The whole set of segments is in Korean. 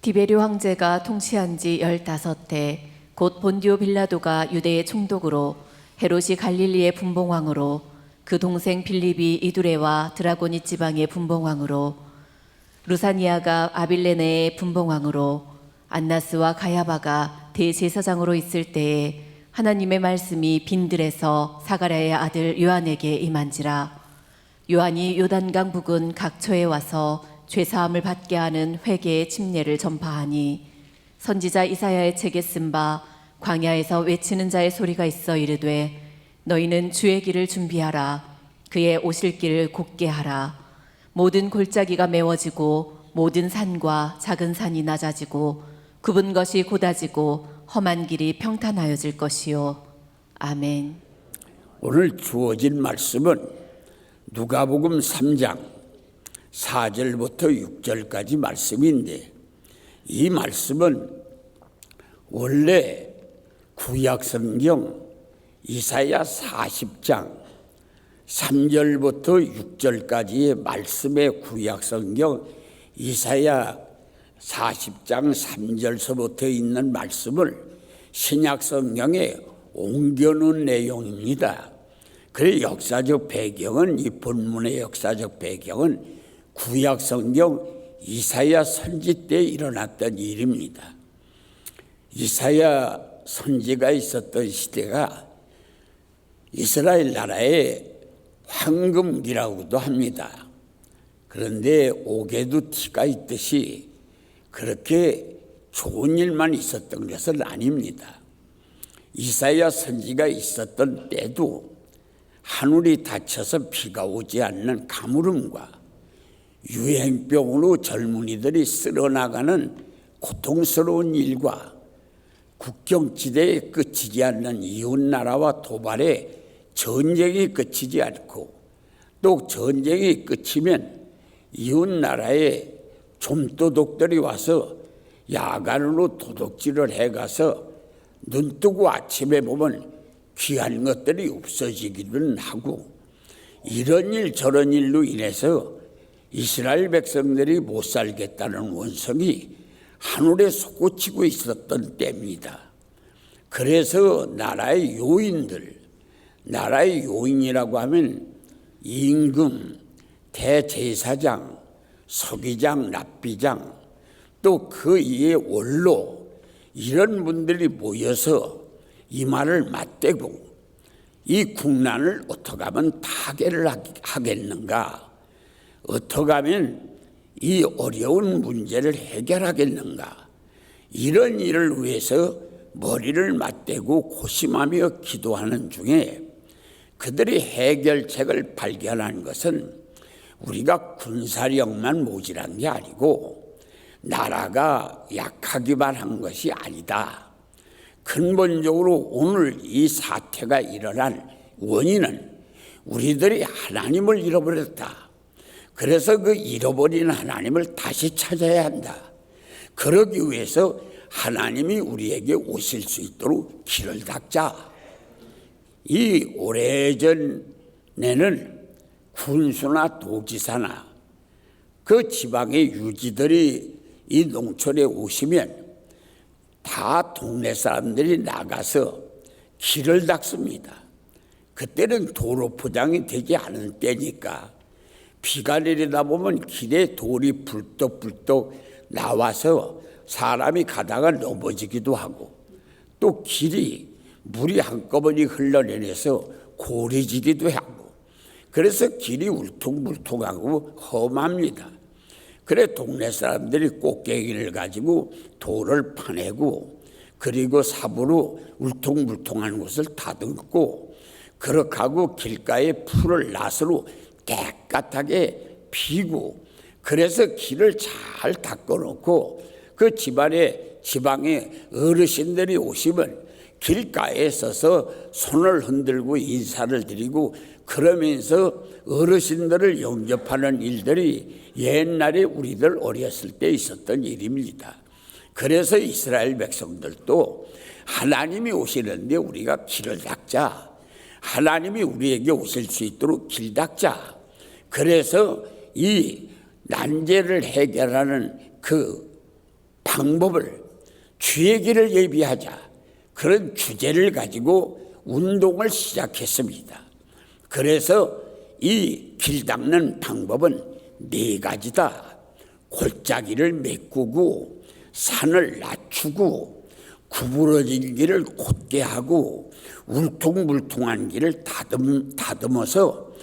디베르 황제가 통치한 지 15해 곧 본디오 빌라도가 유대의 총독으로 헤롯이 갈릴리의 분봉왕으로 그 동생 빌립이 이두레와 드라고니 지방의 분봉왕으로 루사니아가 아빌레네의 분봉왕으로 안나스와 가야바가 대제사장으로 있을 때에 하나님의 말씀이 빈들에서 사가랴의 아들 요한에게 임한지라. 요한이 요단강 부근 각처에 와서 죄사함을 받게 하는 회개의 침례를 전파하니 선지자 이사야의 책에 쓴 바 광야에서 외치는 자의 소리가 있어 이르되 너희는 주의 길을 준비하라. 그의 오실 길을 곧게 하라. 모든 골짜기가 메워지고 모든 산과 작은 산이 낮아지고 굽은 것이 곧아지고 험한 길이 평탄하여질 것이요. 아멘. 오늘 주어진 말씀은 누가복음 3장 4절부터 6절까지 말씀인데, 이 말씀은 원래 구약성경 이사야 40장 3절부터 6절까지의 말씀의 구약성경 이사야 40장 3절서부터 있는 말씀을 신약성경에 옮겨놓은 내용입니다. 그래서 역사적 배경은, 이 본문의 역사적 배경은 구약성경 이사야 선지 때 일어났던 일입니다. 이사야 선지가 있었던 시대가 이스라엘 나라의 황금기라고도 합니다. 그런데 옥에도 티가 있듯이 그렇게 좋은 일만 있었던 것은 아닙니다. 이사야 선지가 있었던 때도 하늘이 닫혀서 비가 오지 않는 가물음과 유행병으로 젊은이들이 쓸어나가는 고통스러운 일과 국경지대에 그치지 않는 이웃나라와 도발에 전쟁이 그치지 않고, 또 전쟁이 끝이면 이웃나라에 좀도둑들이 와서 야간으로 도둑질을 해가서 눈뜨고 아침에 보면 귀한 것들이 없어지기는 하고, 이런 일 저런 일로 인해서 이스라엘 백성들이 못 살겠다는 원성이 하늘에 솟구치고 있었던 때입니다. 그래서 나라의 요인이라고 하면 임금, 대제사장, 서기장, 랍비장, 또 그 이에 원로, 이런 분들이 모여서 이 말을 맞대고 이 국난을 어떻게 하면 타개를 하겠는가, 어떻게 하면 이 어려운 문제를 해결하겠는가, 이런 일을 위해서 머리를 맞대고 고심하며 기도하는 중에 그들이 해결책을 발견한 것은 우리가 군사력만 모자란 게 아니고 나라가 약하기만 한 것이 아니다. 근본적으로 오늘 이 사태가 일어난 원인은 우리들이 하나님을 잃어버렸다. 그래서 그 잃어버린 하나님을 다시 찾아야 한다. 그러기 위해서 하나님이 우리에게 오실 수 있도록 길을 닦자. 이 오래전에는 군수나 도지사나 그 지방의 유지들이 이 농촌에 오시면 다 동네 사람들이 나가서 길을 닦습니다. 그때는 도로 포장이 되지 않은 때니까 비가 내리다 보면 길에 돌이 불떡불떡 나와서 사람이 가다가 넘어지기도 하고, 또 길이 물이 한꺼번에 흘러내려서 고리지기도 하고, 그래서 길이 울퉁불퉁하고 험합니다. 그래 동네 사람들이 꽃게기를 가지고 돌을 파내고, 그리고 삽으로 울퉁불퉁한 곳을 다듬고, 그렇게 하고 길가에 풀을 낫으로 깨끗하게 피고, 그래서 길을 잘 닦아놓고 그 지방의 어르신들이 오시면 길가에 서서 손을 흔들고 인사를 드리고, 그러면서 어르신들을 영접하는 일들이 옛날에 우리들 어렸을 때 있었던 일입니다. 그래서 이스라엘 백성들도 하나님이 오시는데 우리가 길을 닦자, 하나님이 우리에게 오실 수 있도록 길 닦자. 그래서 이 난제를 해결하는 그 방법을, 주의 길을 예비하자, 그런 주제를 가지고 운동을 시작했습니다. 그래서 이 길 닦는 방법은 4가지다. 골짜기를 메꾸고, 산을 낮추고, 구부러진 길을 곧게 하고, 울퉁불퉁한 길을 다듬어서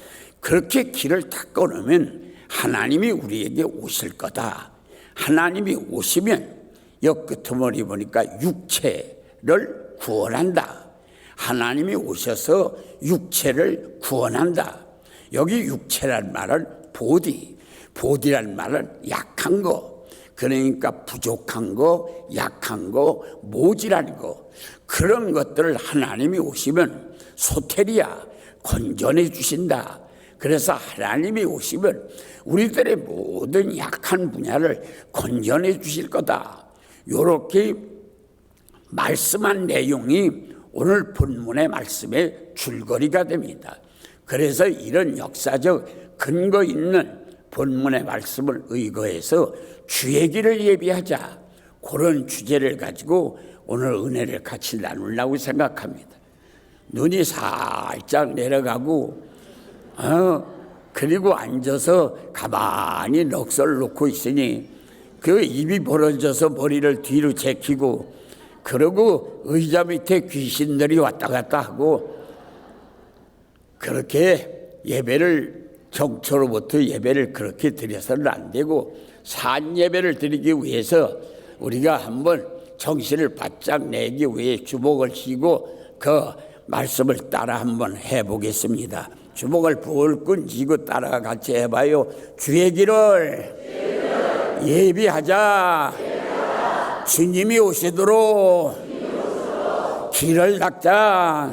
그렇게 길을 닦아놓으면 하나님이 우리에게 오실 거다. 하나님이 오시면 옆끄트머리 보니까 육체를 구원한다. 하나님이 오셔서 육체를 구원한다. 여기 육체란 말은 보디란 말은 약한 거, 그러니까 부족한 거, 약한 거, 모질한 거, 그런 것들을 하나님이 오시면 소테리아 건전해 주신다. 그래서 하나님이 오시면 우리들의 모든 약한 분야를 건전해 주실 거다. 이렇게 말씀한 내용이 오늘 본문의 말씀의 줄거리가 됩니다. 그래서 이런 역사적 근거 있는 본문의 말씀을 의거해서 주의 길을 예비하자, 그런 주제를 가지고 오늘 은혜를 같이 나누려고 생각합니다. 눈이 살짝 내려가고 그리고 앉아서 가만히 넋을 놓고 있으니 그 입이 벌어져서 머리를 뒤로 제키고, 그러고 의자 밑에 귀신들이 왔다 갔다 하고, 그렇게 예배를, 정초로부터 예배를 그렇게 드려서는 안 되고, 산 예배를 드리기 위해서 우리가 한번 정신을 바짝 내기 위해 주목을 쥐고 그 말씀을 따라 한번 해보겠습니다. 주먹을 불끈 쥐고 따라 같이 해봐요. 주의 길을 예비하자. 주님이 오시도록 길을 닦자.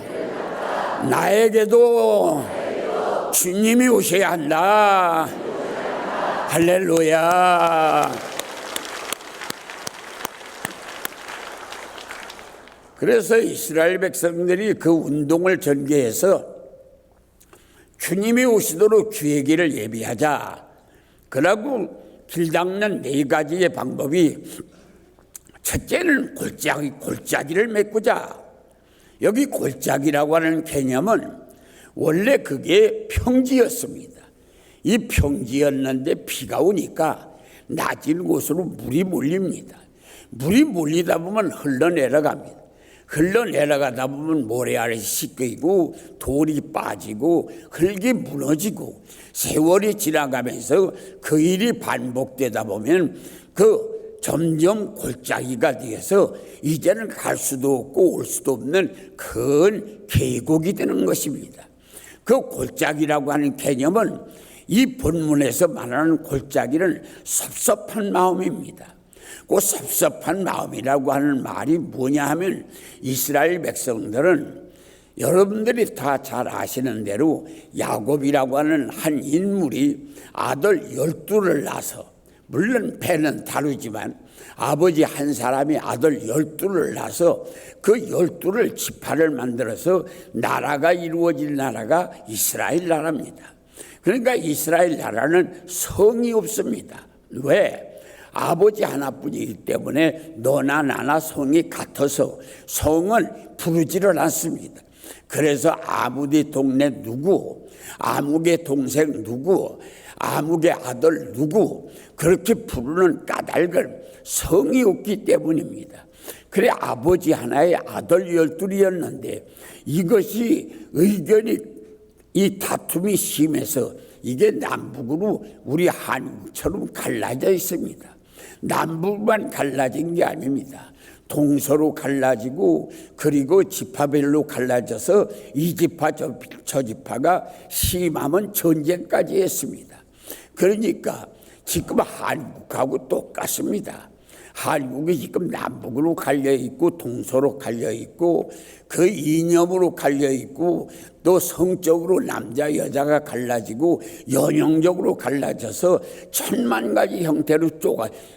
나에게도 주님이 오셔야 한다. 할렐루야. 그래서 이스라엘 백성들이 그 운동을 전개해서 주님이 오시도록 주의 길을 예비하자. 그러고 길 닦는 4가지의 방법이, 첫째는 골짜기를 메꾸자. 여기 골짜기라고 하는 개념은 원래 그게 평지였습니다. 이 평지였는데 비가 오니까 낮은 곳으로 물이 몰립니다. 물이 몰리다 보면 흘러내려갑니다. 흘러내려가다 보면 모래 아래 씻기고 돌이 빠지고 흙이 무너지고 세월이 지나가면서 그 일이 반복되다 보면 그 점점 골짜기가 되어서 이제는 갈 수도 없고 올 수도 없는 큰 계곡이 되는 것입니다. 그 골짜기라고 하는 개념은 이 본문에서 말하는 골짜기는 섭섭한 마음입니다. 그 섭섭한 마음이라고 하는 말이 뭐냐 하면, 이스라엘 백성들은 여러분들이 다 잘 아시는 대로 야곱이라고 하는 한 인물이 아들 12를 낳아서, 물론 배는 다르지만 아버지 한 사람이 아들 12를 낳아서 그 12를 지파를 만들어서 나라가 이루어질 나라가 이스라엘 나라입니다. 그러니까 이스라엘 나라는 성이 없습니다. 왜? 아버지 하나뿐이기 때문에 너나 나나 성이 같아서 성은 부르지를 않습니다. 그래서 아무데 동네 누구, 아무개 동생 누구, 아무개 아들 누구, 그렇게 부르는 까닭은 성이 없기 때문입니다. 그래 아버지 하나에 아들 12이었는데 이것이 의견이, 이 다툼이 심해서 이게 남북으로 우리 한국처럼 갈라져 있습니다. 남북만 갈라진 게 아닙니다. 동서로 갈라지고, 그리고 지파별로 갈라져서 이 지파 저 지파가 심하면 전쟁까지 했습니다. 그러니까 지금 한국하고 똑같습니다. 한국이 지금 남북으로 갈려있고 동서로 갈려있고 그 이념으로 갈려있고 또 성적으로 남자 여자가 갈라지고 연형적으로 갈라져서 1000가지 형태로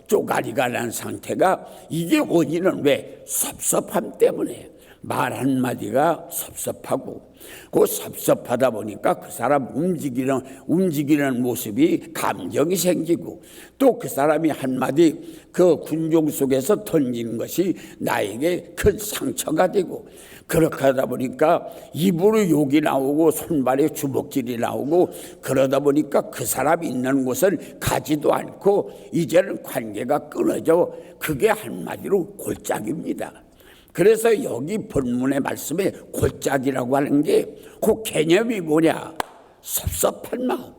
쪼가리가 난 상태가, 이게 원인은 왜? 섭섭함 때문에, 말 한마디가 섭섭하고, 그 섭섭하다 보니까 그 사람 움직이는 모습이 감정이 생기고, 또 그 사람이 한마디 그 군중 속에서 던진 것이 나에게 큰 상처가 되고, 그렇게 하다 보니까 입으로 욕이 나오고 손발에 주먹질이 나오고, 그러다 보니까 그 사람이 있는 곳을 가지도 않고 이제는 관계가 끊어져. 그게 한마디로 골짜기입니다. 그래서 여기 본문의 말씀에 골짜기라고 하는 게 그 개념이 뭐냐? 섭섭한 마음.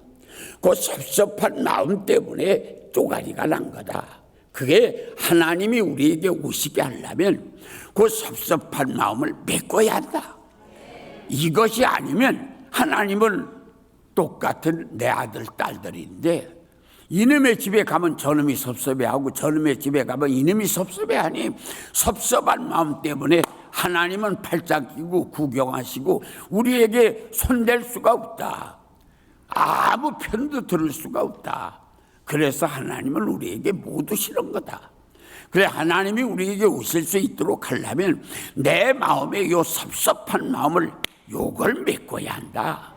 그 섭섭한 마음 때문에 쪼가리가 난 거다. 그게 하나님이 우리에게 오시게 하려면 그 섭섭한 마음을 메꿔야 한다. 이것이 아니면 하나님은 똑같은 내 아들 딸들인데, 이놈의 집에 가면 저놈이 섭섭해하고 저놈의 집에 가면 이놈이 섭섭해하니, 섭섭한 마음 때문에 하나님은 팔짱 끼고 구경하시고 우리에게 손댈 수가 없다. 아무 편도 들을 수가 없다. 그래서 하나님은 우리에게 못 오시는 거다. 그래, 하나님이 우리에게 오실 수 있도록 하려면 내 마음에 요 섭섭한 마음을 요걸 메꿔야 한다.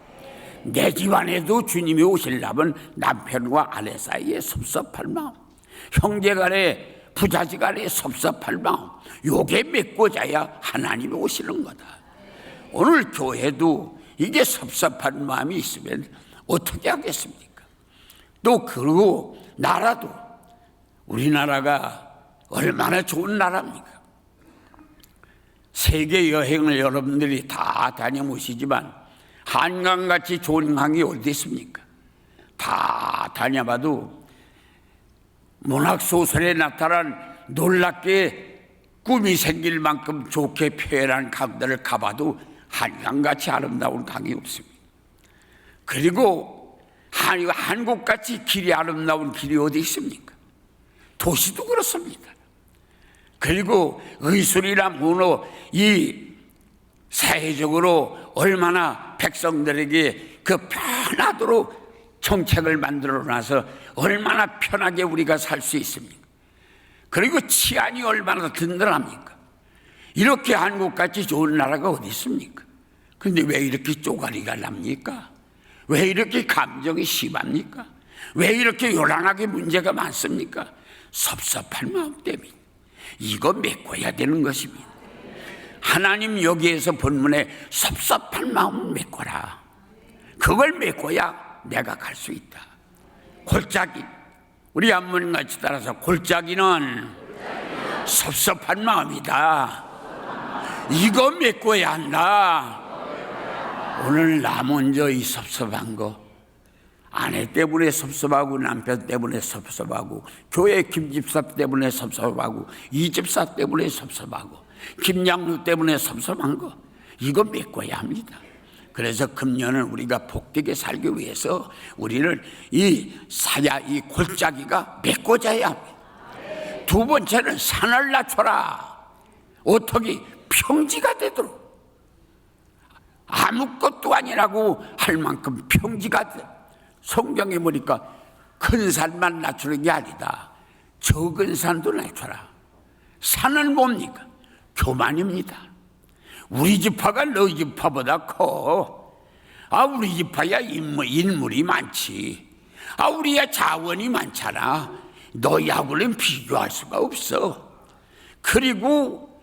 내 집안에도 주님이 오시려면 남편과 아내 사이에 섭섭할 마음, 형제간에 부자지간에 섭섭할 마음, 요게 메꿔져야 하나님이 오시는 거다. 오늘 교회도 이게 섭섭한 마음이 있으면 어떻게 하겠습니까? 또 그리고 나라도, 우리나라가 얼마나 좋은 나라입니까? 세계 여행을 여러분들이 다 다녀보시지만 한강같이 좋은 강이 어디 있습니까? 다 다녀봐도 문학소설에 나타난 놀랍게 꿈이 생길 만큼 좋게 표현한 강들을 가봐도 한강같이 아름다운 강이 없습니다. 그리고 한국같이 길이 아름다운 길이 어디 있습니까? 도시도 그렇습니다. 그리고 의술이나 문어, 이 사회적으로 얼마나 백성들에게 그 편하도록 정책을 만들어 놔서 얼마나 편하게 우리가 살 수 있습니까? 그리고 치안이 얼마나 든든합니까? 이렇게 한국같이 좋은 나라가 어디 있습니까? 그런데 왜 이렇게 쪼가리가 납니까? 왜 이렇게 감정이 심합니까? 왜 이렇게 요란하게 문제가 많습니까? 섭섭한 마음 때문에. 이거 메꿔야 되는 것입니다. 하나님 여기에서 본문에 섭섭한 마음을 메꿔라. 그걸 메꿔야 내가 갈 수 있다. 골짜기, 우리 안무님 같이 따라서, 골짜기는 섭섭한 마음이다. 이거 메꿔야 한다. 오늘 나 먼저 이 섭섭한 거, 아내 때문에 섭섭하고 남편 때문에 섭섭하고 교회 김집사 때문에 섭섭하고 이집사 때문에 섭섭하고 김양루 때문에 섭섭한 거, 이거 메꿔야 합니다. 그래서 금년은 우리가 복되게 살기 위해서 우리는 이 골짜기가 메꿔져야 합니다. 두 번째는 산을 낮춰라. 어떻게? 평지가 되도록. 아무것도 아니라고 할 만큼 평지가 돼. 성경에 보니까 큰 산만 낮추는 게 아니다. 적은 산도 낮춰라. 산은 뭡니까? 교만입니다. 우리 지파가 너희 지파보다 커. 우리 지파야 인물이 많지. 우리야 자원이 많잖아. 너희하고는 비교할 수가 없어. 그리고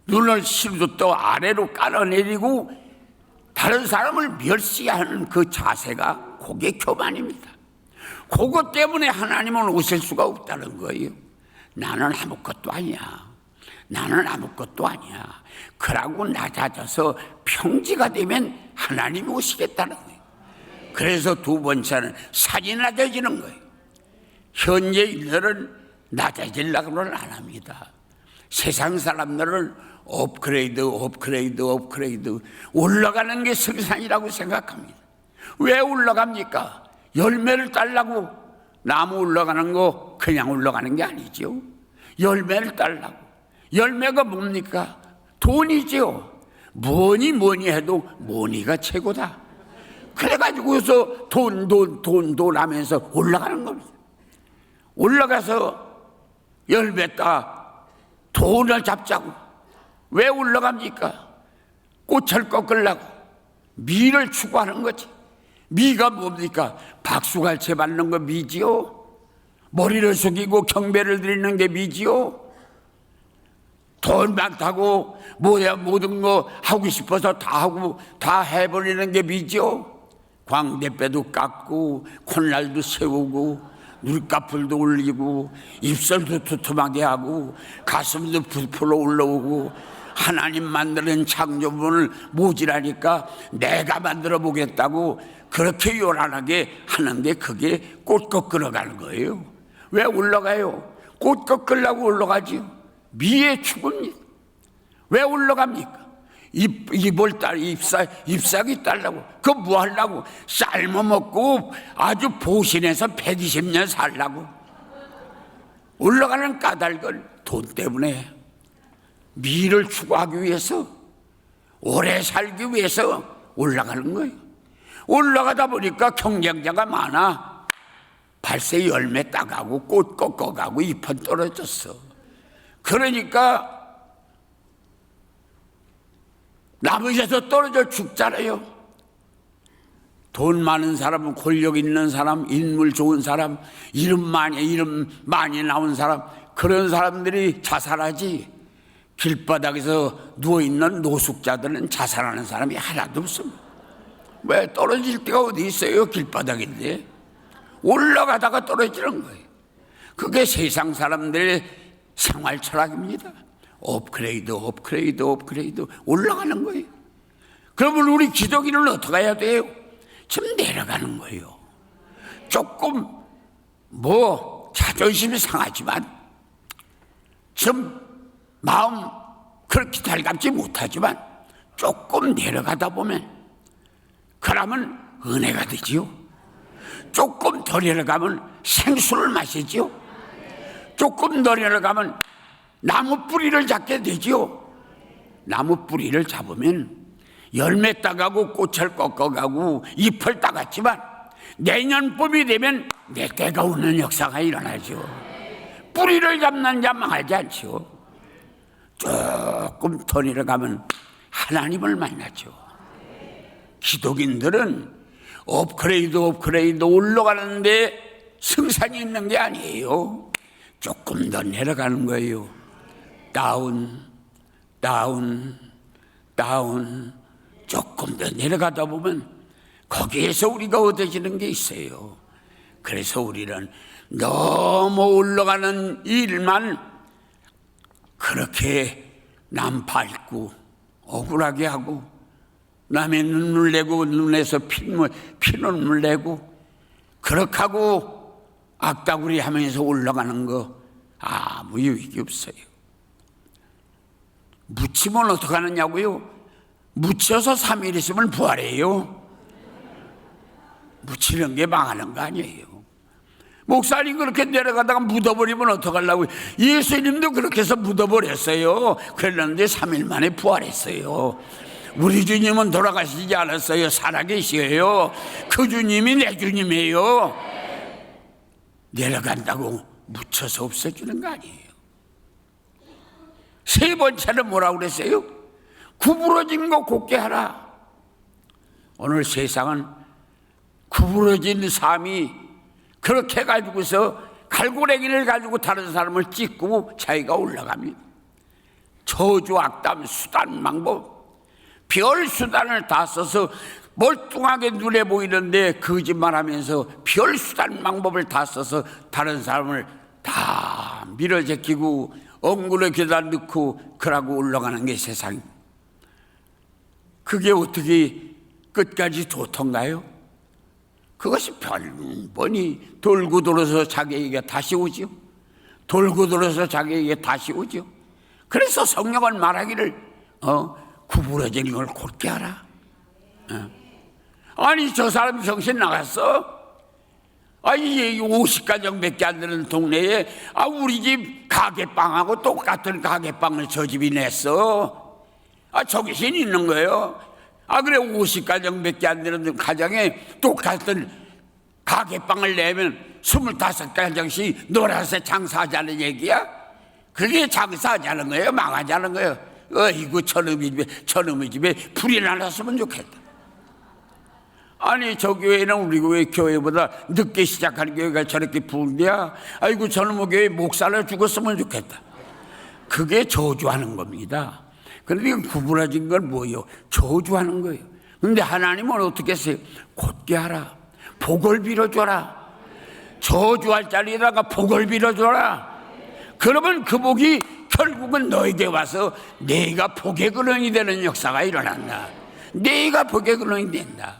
눈을 시루도 아래로 깔아내리고 다른 사람을 멸시하는 그 자세가 그게 교만입니다. 그것 때문에 하나님은 오실 수가 없다는 거예요. 나는 아무것도 아니야. 나는 아무것도 아니야. 그러고 낮아져서 평지가 되면 하나님이 오시겠다는 거예요. 그래서 두 번째는 산이 낮아지는 거예요. 현재 일들은 낮아지려고는 안 합니다. 세상 사람들은 업그레이드 올라가는 게 성산이라고 생각합니다. 왜 올라갑니까? 열매를 따려고. 나무 올라가는 거 그냥 올라가는 게 아니죠. 열매를 따려고. 열매가 뭡니까? 돈이죠. 뭐니 해도 뭐니가 최고다. 그래가지고서 돈 하면서 올라가는 겁니다. 올라가서 열매 따 돈을 잡자고. 왜 올라갑니까? 꽃을 꺾으려고 미를 추구하는 거지. 미가 뭡니까? 박수갈채 받는 거 미지요? 머리를 숙이고 경배를 드리는 게 미지요? 돈 많다고 뭐야 모든 거 하고 싶어서 다 하고 다 해버리는 게 미지요? 광대뼈도 깎고 콧날도 세우고 눈꺼풀도 올리고 입술도 두툼하게 하고 가슴도 부풀어 올라오고 하나님 만드는 창조물을 모질하니까 내가 만들어 보겠다고 그렇게 요란하게 하는데 그게 꽃 꺾으러 가는 거예요. 왜 올라가요? 꽃 꺾으려고 올라가지요. 미의 축입니다. 왜 올라갑니까? 입을 잎사귀 딸라고. 그거 뭐 하려고? 삶아 먹고 아주 보신해서 120년 살라고. 올라가는 까닭은 돈 때문에. 미를 추구하기 위해서, 오래 살기 위해서 올라가는 거예요. 올라가다 보니까 경쟁자가 많아. 발새 열매 따가고 꽃 꺾어가고 잎은 떨어졌어. 그러니까 나무에서 떨어져 죽잖아요. 돈 많은 사람은, 권력 있는 사람, 인물 좋은 사람, 이름 많이 나온 사람, 그런 사람들이 자살하지. 길바닥에서 누워있는 노숙자들은 자살하는 사람이 하나도 없습니다. 왜? 떨어질 데가 어디 있어요? 길바닥인데. 올라가다가 떨어지는 거예요. 그게 세상 사람들의 생활 철학입니다. 업그레이드 올라가는 거예요. 그러면 우리 기독인은 어떻게 해야 돼요? 좀 내려가는 거예요. 조금 자존심이 상하지만, 좀 마음 그렇게 달갑지 못하지만 조금 내려가다 보면 그러면 은혜가 되지요. 조금 더 내려가면 생수를 마시지요. 조금 더 내려가면 나무 뿌리를 잡게 되지요. 나무 뿌리를 잡으면 열매 따가고 꽃을 꺾어가고 잎을 따갔지만 내년 봄이 되면 내 때가 오는 역사가 일어나죠. 뿌리를 잡는 자 망하지 않죠. 조금 더 내려가면 하나님을 만나죠. 기독인들은 업그레이드 올라가는데 승산이 있는 게 아니에요. 조금 더 내려가는 거예요. 다운. 조금 더 내려가다 보면 거기에서 우리가 얻어지는 게 있어요. 그래서 우리는 너무 올라가는 일만 그렇게 남 밟고 억울하게 하고 남의 눈물 내고 눈에서 피눈물 내고 그렇게 하고 악다구리 하면서 올라가는 거 아무 유익이 없어요. 묻히면 어떻게 하느냐고요? 묻혀서 3일 있으면 부활해요. 묻히는 게 망하는 거 아니에요. 목사님 그렇게 내려가다가 묻어버리면 어떡하려고. 예수님도 그렇게 해서 묻어버렸어요. 그랬는데 3일 만에 부활했어요. 우리 주님은 돌아가시지 않았어요. 살아계시어요. 그 주님이 내 주님이에요. 내려간다고 묻혀서 없어지는 거 아니에요. 세 번째는 뭐라고 그랬어요? 구부러진 거 곧게 하라. 오늘 세상은 구부러진 삶이 그렇게 가지고서 갈고래기를 가지고 다른 사람을 찍고 자기가 올라갑니다. 저주, 악담, 수단, 방법, 별 수단을 다 써서 멀뚱하게 눈에 보이는데 거짓말하면서 별 수단, 방법을 다 써서 다른 사람을 다 밀어제끼고 엉굴에 겨다 넣고 그러고 올라가는 게 세상입니다. 그게 어떻게 끝까지 좋던가요? 그것이 번번이 돌고 돌아서 자기에게 다시 오죠. 돌고 돌아서 자기에게 다시 오죠. 그래서 성령은 말하기를 구부러진 걸 곧게 하라. 아니 저 사람 정신 나갔어? 아니 50가정밖에 안 되는 동네에 우리 집 가게빵하고 똑같은 가게빵을 저 집이 냈어. 정신 있는 거예요. 그래 50가정밖에 안 되는 가정에 똑같은 가게빵을 내면 25가정씩 놀아서 장사하자는 얘기야? 그게 장사하자는 거예요? 망하자는 거예요? 어이구 저놈의 집에 불이 나왔으면 좋겠다. 아니 저 교회는 우리 교회보다 늦게 시작하는 교회가 저렇게 부은데야 아이고 저놈의 교회 목사를 죽었으면 좋겠다. 그게 저주하는 겁니다. 그런데 구부러진 건 뭐예요? 저주하는 거예요. 근데 하나님은 어떻게 했어요? 곧게 하라. 복을 빌어줘라. 저주할 자리에다가 복을 빌어줘라. 그러면 그 복이 결국은 너에게 와서 내가 복의 근원이 되는 역사가 일어난다. 내가 복의 근원이 된다.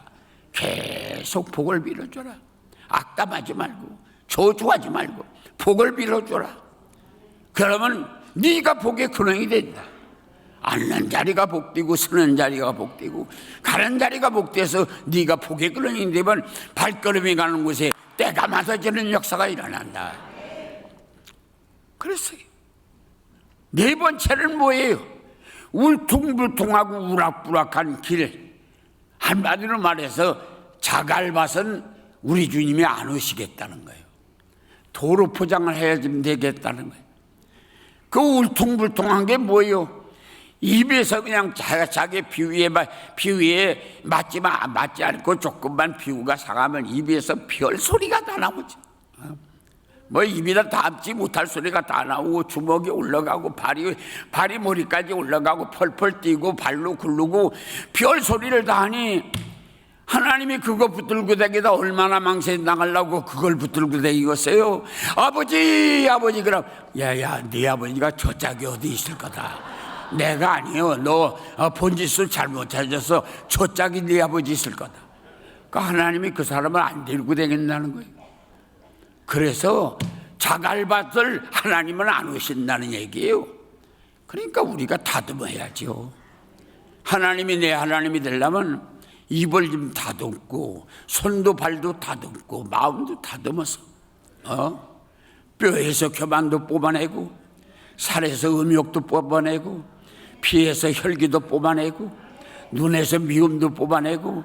계속 복을 빌어줘라. 악담하지 말고 저주하지 말고 복을 빌어줘라. 그러면 네가 복의 근원이 된다. 앉는 자리가 복되고 서는 자리가 복되고 가는 자리가 복돼서 네가 복의 근원이 되면 발걸음이 가는 곳에 때가 맞아지는 역사가 일어난다. 그랬어요. 네 번째는 뭐예요? 울퉁불퉁하고 우락부락한 길. 한마디로 말해서 자갈밭은 우리 주님이 안 오시겠다는 거예요. 도로 포장을 해야지 되겠다는 거예요. 그 울퉁불퉁한 게 뭐예요? 입에서 그냥 자기 비위에 맞지 않고 조금만 비유가 상하면 입에서 별 소리가 다 나오죠. 뭐 입에다 담지 못할 소리가 다 나오고 주먹이 올라가고 발이 머리까지 올라가고 펄펄 뛰고 발로 굴르고 별 소리를 다 하니 하나님이 그거 붙들고 다니다 얼마나 망신 나가려고 그걸 붙들고 다니겠어요? 아버지 그럼 야야 네 아버지가 저 짝이 어디 있을 거다. 내가 아니요. 너 본짓을 잘못 찾아서 저 짝이 네 아버지 있을 거다. 그러니까 하나님이 그 사람을 안 데리고 다닌다는 거예요. 그래서 자갈밭을 하나님은 안 오신다는 얘기예요. 그러니까 우리가 다듬어야죠. 하나님이 내 하나님이 되려면 입을 좀 다듬고 손도 발도 다듬고 마음도 다듬어서 뼈에서 교만도 뽑아내고 살에서 음욕도 뽑아내고 피에서 혈기도 뽑아내고 눈에서 미움도 뽑아내고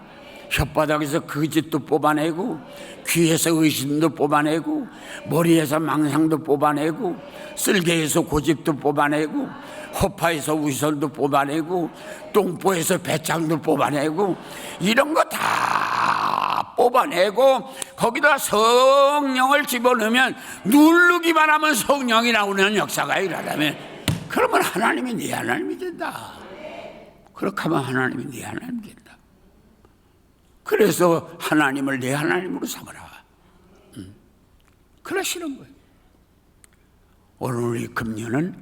혓바닥에서 거짓도 뽑아내고 귀에서 의심도 뽑아내고 머리에서 망상도 뽑아내고 쓸개에서 고집도 뽑아내고 허파에서 위선도 뽑아내고 똥보에서 배짱도 뽑아내고 이런 거 다 뽑아내고 거기다 성령을 집어넣으면 누르기만 하면 성령이 나오는 역사가 일어나면 그러면 하나님이 네 하나님이 된다. 그렇게 하면 하나님이 네 하나님이 된다. 그래서 하나님을 내 하나님으로 삼으라. 그러시는 거예요. 오늘 우리 금년은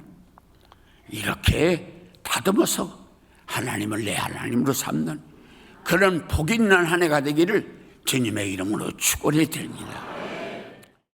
이렇게 다듬어서 하나님을 내 하나님으로 삼는 그런 복 있는 한 해가 되기를 주님의 이름으로 축원해 드립니다.